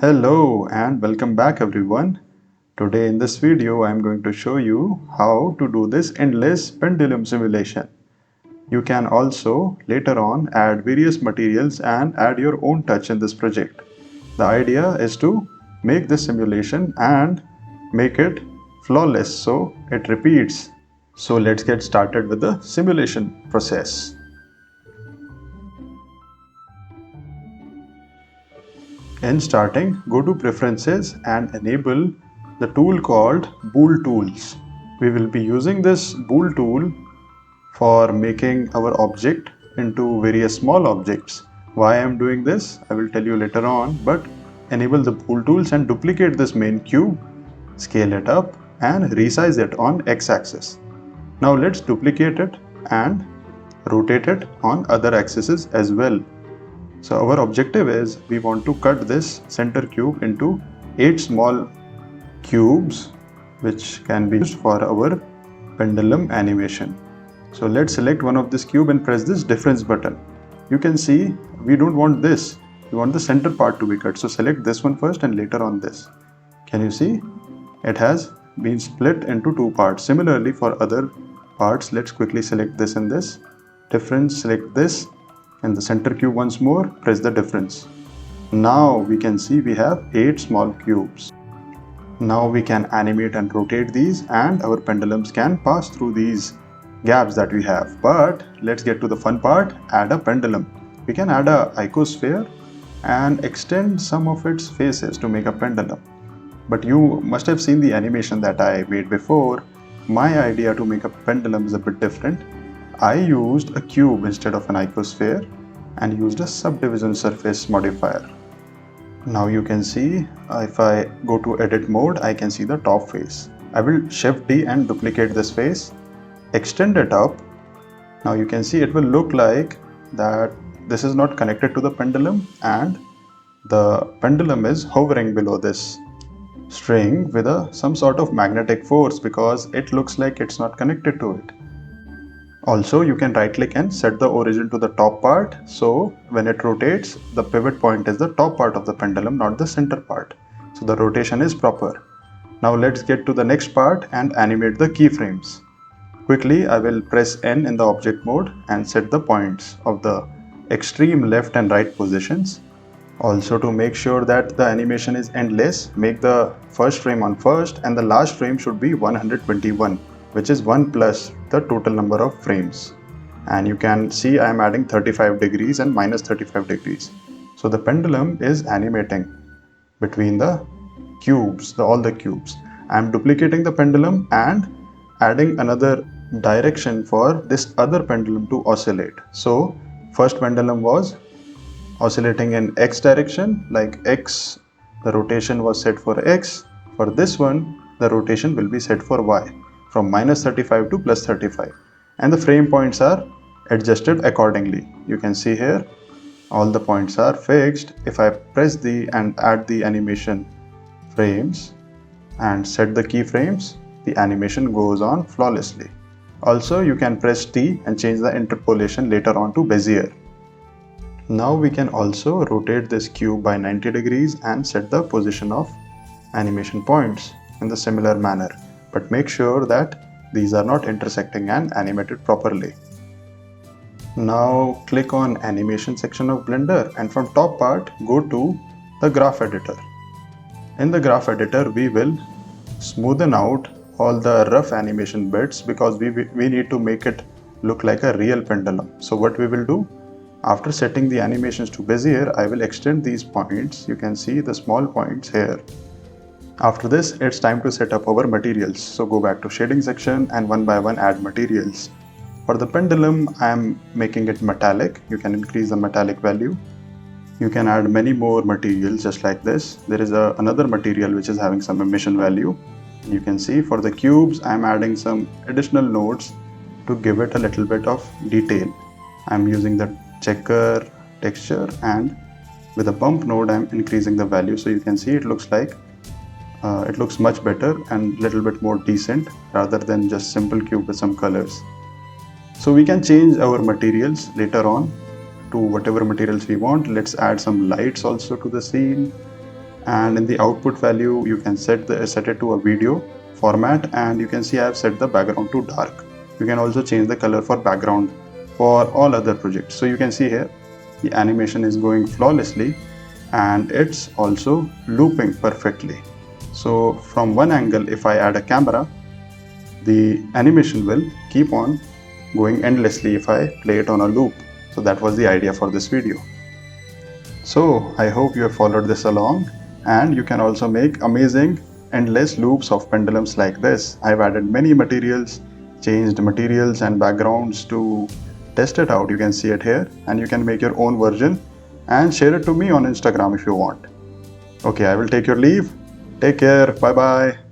Hello and welcome back everyone. Today in this video I am going to show you how to do this endless pendulum simulation. You can also later on add various materials and add your own touch in this project. The idea is to make this simulation and make it flawless so it repeats. So let's get started with the simulation process. In starting, go to Preferences and enable the tool called Bool Tools. We will be using this Bool tool for making our object into various small objects. Why I am doing this, I will tell you later on, but enable the Bool tools and duplicate this main cube, scale it up and resize it on x-axis. Now let's duplicate it and rotate it on other axes as well. So our objective is we want to cut this center cube into 8 small cubes which can be used for our pendulum animation. So let's select one of this cube and press this difference button. You can see we don't want this, we want the center part to be cut. So select this one first and later on this. Can you see? It has been split into 2 parts. Similarly for other parts, let's quickly select this and this. Difference, select this. And the center cube once more, press the difference. Now we can see we have 8 small cubes. Now we can animate and rotate these and our pendulums can pass through these gaps that we have. But let's get to the fun part, add a pendulum. We can add a icosphere and extend some of its faces to make a pendulum. But you must have seen the animation that I made before. My idea to make a pendulum is a bit different. I used a cube instead of an icosphere and used a subdivision surface modifier. Now you can see if I go to edit mode, I can see the top face. I will shift D and duplicate this face, extend it up. Now you can see it will look like that this is not connected to the pendulum and the pendulum is hovering below this string with some sort of magnetic force because it looks like it's not connected to it. Also, you can right click and set the origin to the top part. So when it rotates, the pivot point is the top part of the pendulum, not the center part. So the rotation is proper. Now let's get to the next part and animate the keyframes. Quickly, I will press N in the object mode and set the points of the extreme left and right positions. Also, to make sure that the animation is endless, make the first frame on first and the last frame should be 121. Which is 1 plus the total number of frames. And you can see I am adding 35 degrees and minus 35 degrees. So the pendulum is animating between the cubes, all the cubes. I am duplicating the pendulum and adding another direction for this other pendulum to oscillate. So first pendulum was oscillating in X direction, like X, the rotation was set for X. For this one, the rotation will be set for Y. From minus 35 to plus 35, and the frame points are adjusted accordingly. You can see here all the points are fixed. If I press the and add the animation frames and set the keyframes, the animation goes on flawlessly. Also, you can press T and change the interpolation later on to Bezier. Now we can also rotate this cube by 90 degrees and set the position of animation points in the similar manner. But make sure that these are not intersecting and animated properly. Now click on animation section of Blender and from top part go to the graph editor. In the graph editor we will smoothen out all the rough animation bits because we need to make it look like a real pendulum. So what we will do, after setting the animations to Bezier, I will extend these points. You can see the small points here. After this, it's time to set up our materials. So go back to shading section and one by one add materials. For the pendulum, I am making it metallic. You can increase the metallic value. You can add many more materials just like this. There is another material which is having some emission value. You can see for the cubes, I am adding some additional nodes to give it a little bit of detail. I am using the checker texture and with a bump node, I am increasing the value. So you can see it looks like it looks much better and little bit more decent rather than just simple cube with some colors. So we can change our materials later on to whatever materials we want. Let's add some lights also to the scene. and in the output value you can set it to a video format, and you can see I have set the background to dark. You can also change the color for background for all other projects. So you can see here the animation is going flawlessly and it's also looping perfectly. So from one angle, if I add a camera, the animation will keep on going endlessly if I play it on a loop. So that was the idea for this video. So I hope you have followed this along, and you can also make amazing endless loops of pendulums like this. I've added many materials, changed materials and backgrounds to test it out. You can see it here, and you can make your own version and share it to me on Instagram if you want. Okay, I will take your leave. Take care. Bye bye.